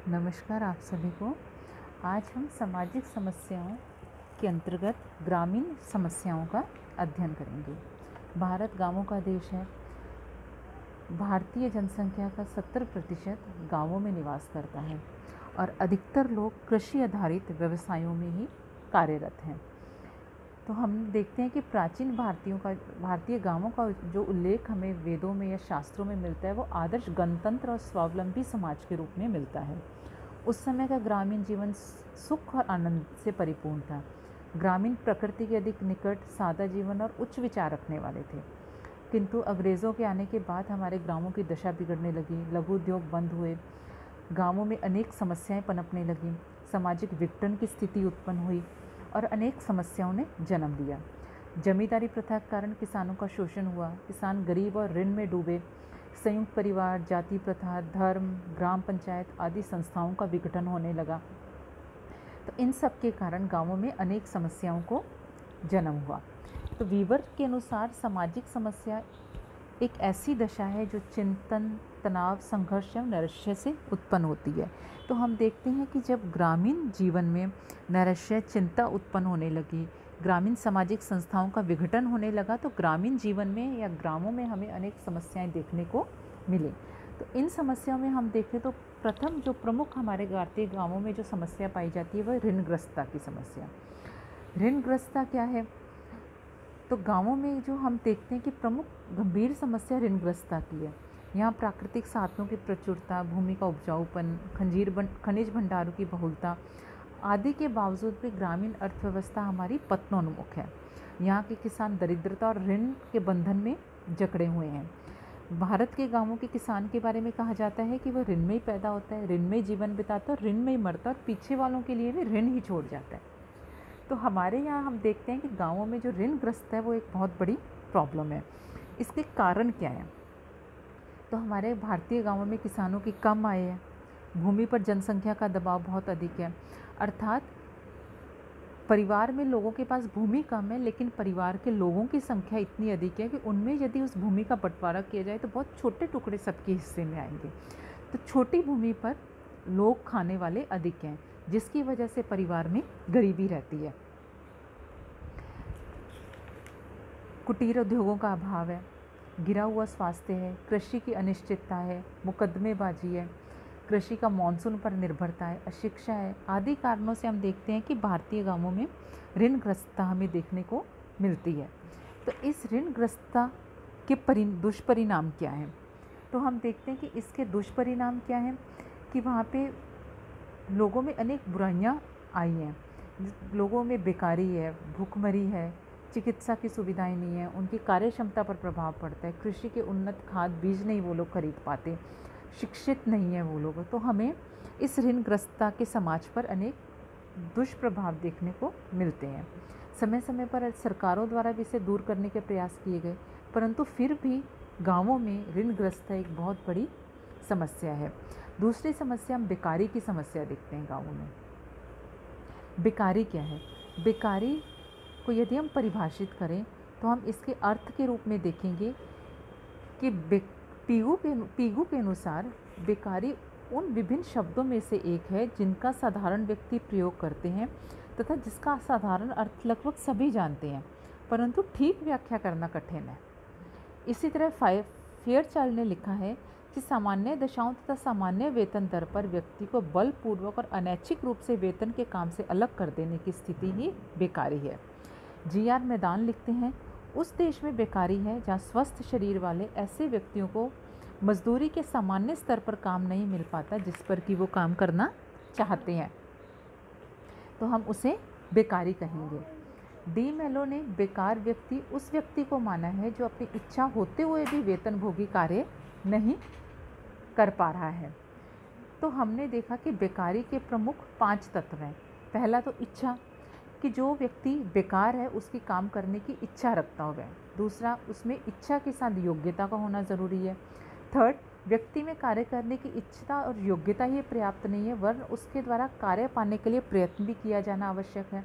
नमस्कार आप सभी को। आज हम सामाजिक समस्याओं के अंतर्गत ग्रामीण समस्याओं का अध्ययन करेंगे। भारत गांवों का देश है। भारतीय जनसंख्या का 70% गांवों में निवास करता है और अधिकतर लोग कृषि आधारित व्यवसायों में ही कार्यरत हैं। तो हम देखते हैं कि प्राचीन भारतीय गांवों का जो उल्लेख हमें वेदों में या शास्त्रों में मिलता है वो आदर्श गणतंत्र और स्वावलंबी समाज के रूप में मिलता है। उस समय का ग्रामीण जीवन सुख और आनंद से परिपूर्ण था। ग्रामीण प्रकृति के अधिक निकट, सादा जीवन और उच्च विचार रखने वाले थे। किंतु अंग्रेज़ों के आने के बाद हमारे ग्रामों की दशा बिगड़ने लगी, लघु उद्योग बंद हुए, गांवों में अनेक समस्याएं पनपने लगीं, सामाजिक विघटन की स्थिति उत्पन्न हुई और अनेक समस्याओं ने जन्म लिया। जमींदारी प्रथा के कारण किसानों का शोषण हुआ, किसान गरीब और ऋण में डूबे। संयुक्त परिवार, जाति प्रथा, धर्म, ग्राम पंचायत आदि संस्थाओं का विघटन होने लगा। तो इन सब के कारण गांवों में अनेक समस्याओं को जन्म हुआ। तो वीवर के अनुसार सामाजिक समस्या एक ऐसी दशा है जो चिंतन, तनाव, संघर्ष एवं नैराश्य से उत्पन्न होती है। तो हम देखते हैं कि जब ग्रामीण जीवन में नैराश्य, चिंता उत्पन्न होने लगी, ग्रामीण सामाजिक संस्थाओं का विघटन होने लगा, तो ग्रामीण जीवन में या ग्रामों में हमें अनेक समस्याएं देखने को मिली। तो इन समस्याओं में हम देखें तो प्रथम जो प्रमुख हमारे भारतीय गाँवों में जो समस्या पाई जाती है वह ऋणग्रस्तता की समस्या। ऋणग्रस्तता क्या है? तो गांवों में जो हम देखते हैं कि प्रमुख गंभीर समस्या ऋणग्रस्तता की है। यहाँ प्राकृतिक साधनों की प्रचुरता, भूमि का उपजाऊपन, खनिज भंडारों की बहुलता आदि के बावजूद भी ग्रामीण अर्थव्यवस्था हमारी पतनोन्मुख है। यहाँ के किसान दरिद्रता और ऋण के बंधन में जकड़े हुए हैं। भारत के गांवों के किसान के बारे में कहा जाता है कि वह ऋण में ही पैदा होता है, ऋण में ही जीवन बिताता है और ऋण में ही मरता है और पीछे वालों के लिए भी ऋण ही छोड़ जाता है। तो हमारे यहाँ हम देखते हैं कि गांवों में जो ऋणग्रस्त है वो एक बहुत बड़ी प्रॉब्लम है। इसके कारण क्या है? तो हमारे भारतीय गांवों में किसानों की कम आय है, भूमि पर जनसंख्या का दबाव बहुत अधिक है, अर्थात परिवार में लोगों के पास भूमि कम है लेकिन परिवार के लोगों की संख्या इतनी अधिक है कि उनमें यदि उस भूमि का बंटवारा किया जाए तो बहुत छोटे टुकड़े सबके हिस्से में आएंगे। तो छोटी भूमि पर लोग खाने वाले अधिक हैं, जिसकी वजह से परिवार में गरीबी रहती है। कुटीर उद्योगों का अभाव है, गिरा हुआ स्वास्थ्य है, कृषि की अनिश्चितता है, मुकदमेबाजी है, कृषि का मानसून पर निर्भरता है, अशिक्षा है आदि कारणों से हम देखते हैं कि भारतीय गांवों में ऋणग्रस्तता हमें देखने को मिलती है। तो इस ऋणग्रस्तता के दुष्परिणाम क्या हैं? तो हम देखते हैं कि इसके दुष्परिणाम क्या हैं कि वहाँ पे लोगों में अनेक बुराइयाँ आई हैं। लोगों में बेकारी है, भूखमरी है, चिकित्सा की सुविधाएं नहीं है, उनकी कार्य क्षमता पर प्रभाव पड़ता है, कृषि के उन्नत खाद बीज नहीं वो लोग खरीद पाते, शिक्षित नहीं है वो लोग। तो हमें इस ऋणग्रस्तता के समाज पर अनेक दुष्प्रभाव देखने को मिलते हैं। समय समय पर सरकारों द्वारा भी इसे दूर करने के प्रयास किए गए, परंतु फिर भी गाँवों में ऋणग्रस्तता एक बहुत बड़ी समस्या है। दूसरी समस्या हम बेकारी की समस्या देखते हैं गाँवों में। बेकारी क्या है? बेकारी को यदि हम परिभाषित करें तो हम इसके अर्थ के रूप में देखेंगे कि पीगू के अनुसार बेकारी उन विभिन्न शब्दों में से एक है जिनका साधारण व्यक्ति प्रयोग करते हैं तथा जिसका साधारण अर्थ लगभग सभी जानते हैं, परंतु ठीक व्याख्या करना कठिन है। इसी तरह फेयरचाइल्ड ने लिखा है कि सामान्य दशाओं तथा सामान्य वेतन दर पर व्यक्ति को बलपूर्वक और अनैच्छिक रूप से वेतन के काम से अलग कर देने की स्थिति ही बेकारी है। जी.आर. मैदान लिखते हैं, उस देश में बेकारी है जहाँ स्वस्थ शरीर वाले ऐसे व्यक्तियों को मजदूरी के सामान्य स्तर पर काम नहीं मिल पाता जिस पर कि वो काम करना चाहते हैं, तो हम उसे बेकारी कहेंगे। डी मेलो ने बेकार व्यक्ति उस व्यक्ति को माना है जो अपनी इच्छा होते हुए भी वेतनभोगी कार्य नहीं कर पा रहा है। तो हमने देखा कि बेकारी के प्रमुख 5 तत्व हैं। पहला तो इच्छा, कि जो व्यक्ति बेकार है उसकी काम करने की इच्छा रखता हो। दूसरा, उसमें इच्छा के साथ योग्यता का होना ज़रूरी है। थर्ड, व्यक्ति में कार्य करने की इच्छा और योग्यता ही पर्याप्त नहीं है, वरन उसके द्वारा कार्य पाने के लिए प्रयत्न भी किया जाना आवश्यक है।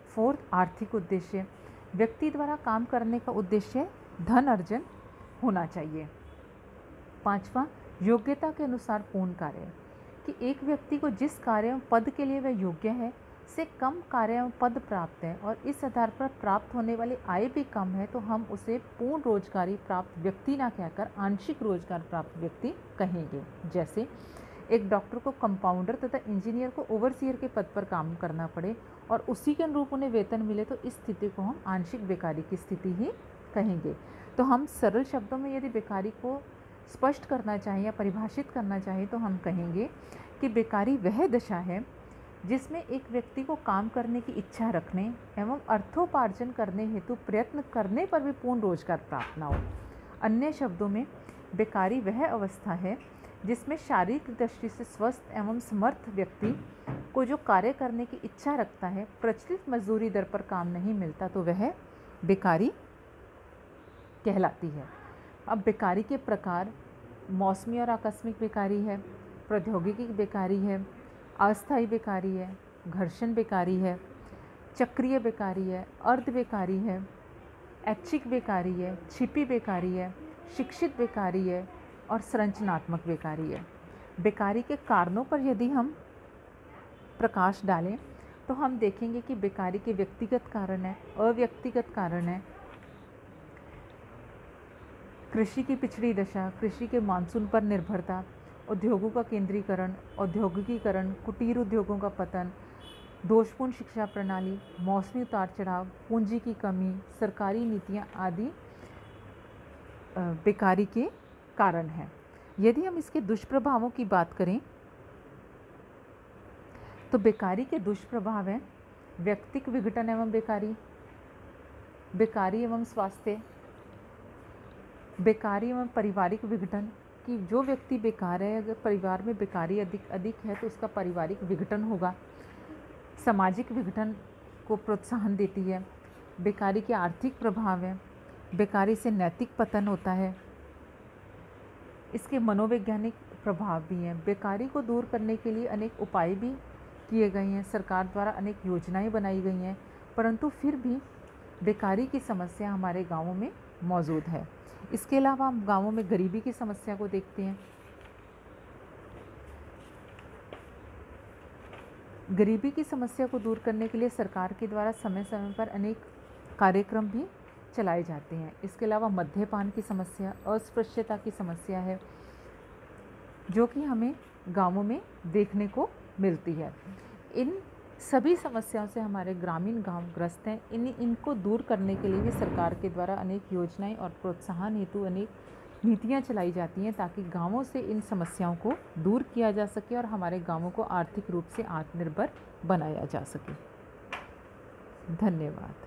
फोर्थ, आर्थिक उद्देश्य, व्यक्ति द्वारा काम करने का उद्देश्य धन अर्जन होना चाहिए। 5वां, योग्यता के अनुसार पूर्ण कार्य, कि एक व्यक्ति को जिस कार्य एवं पद के लिए वह योग्य है से कम कार्य एवं पद प्राप्त है और इस आधार पर प्राप्त होने वाली आय भी कम है, तो हम उसे पूर्ण रोजगारी प्राप्त व्यक्ति ना कहकर आंशिक रोजगार प्राप्त व्यक्ति कहेंगे। जैसे एक डॉक्टर को कंपाउंडर तथा इंजीनियर को ओवरसीयर के पद पर काम करना पड़े और उसी के अनुरूप उन्हें वेतन मिले, तो इस स्थिति को हम आंशिक बेकारी की स्थिति ही कहेंगे। तो हम सरल शब्दों में यदि बेकारी को स्पष्ट करना चाहें या परिभाषित करना चाहें तो हम कहेंगे कि बेकारी वह दशा है जिसमें एक व्यक्ति को काम करने की इच्छा रखने एवं अर्थोपार्जन करने हेतु प्रयत्न करने पर भी पूर्ण रोजगार प्राप्त न हो। अन्य शब्दों में बेकारी वह अवस्था है जिसमें शारीरिक दृष्टि से स्वस्थ एवं समर्थ व्यक्ति को जो कार्य करने की इच्छा रखता है, प्रचलित मजदूरी दर पर काम नहीं मिलता, तो वह बेकारी कहलाती है। अब बेकारी के प्रकार मौसमी और आकस्मिक बेकारी है, प्रौद्योगिकी बेकारी है, अस्थायी बेकारी है, घर्षण बेकारी है, चक्रीय बेकारी है, अर्ध बेकारी है, ऐच्छिक बेकारी है, छिपी बेकारी है, शिक्षित बेकारी है और संरचनात्मक बेकारी है। बेकारी के कारणों पर यदि हम प्रकाश डालें तो हम देखेंगे कि बेकारी के व्यक्तिगत कारण है, अव्यक्तिगत कारण है, कृषि की पिछड़ी दशा, कृषि के मानसून पर निर्भरता, उद्योगों का केंद्रीकरण, औद्योगिकीकरण, कुटीर उद्योगों का पतन, दोषपूर्ण शिक्षा प्रणाली, मौसमी उतार चढ़ाव, पूंजी की कमी, सरकारी नीतियां आदि बेकारी के कारण हैं। यदि हम इसके दुष्प्रभावों की बात करें तो बेकारी के दुष्प्रभाव हैं व्यक्तिक विघटन एवं बेकारी, बेकारी एवं स्वास्थ्य, बेकारी एवं पारिवारिक विघटन, कि जो व्यक्ति बेकार है, अगर परिवार में बेकारी अधिक है तो उसका पारिवारिक विघटन होगा। सामाजिक विघटन को प्रोत्साहन देती है। बेकारी के आर्थिक प्रभाव है, बेकारी से नैतिक पतन होता है। इसके मनोवैज्ञानिक प्रभाव भी हैं। बेकारी को दूर करने के लिए अनेक उपाय भी किए गए हैं, सरकार द्वारा अनेक योजनाएं बनाई गई हैं, परंतु फिर भी बेकारी की समस्या हमारे गाँवों में मौजूद है। इसके अलावा हम गाँवों में गरीबी की समस्या को देखते हैं। गरीबी की समस्या को दूर करने के लिए सरकार के द्वारा समय समय पर अनेक कार्यक्रम भी चलाए जाते हैं। इसके अलावा मद्यपान की समस्या, अस्पृश्यता की समस्या है जो कि हमें गाँवों में देखने को मिलती है। इन सभी समस्याओं से हमारे ग्रामीण गांव ग्रस्त हैं। इनको दूर करने के लिए भी सरकार के द्वारा अनेक योजनाएं और प्रोत्साहन हेतु अनेक नीतियां चलाई जाती हैं ताकि गांवों से इन समस्याओं को दूर किया जा सके और हमारे गांवों को आर्थिक रूप से आत्मनिर्भर बनाया जा सके। धन्यवाद।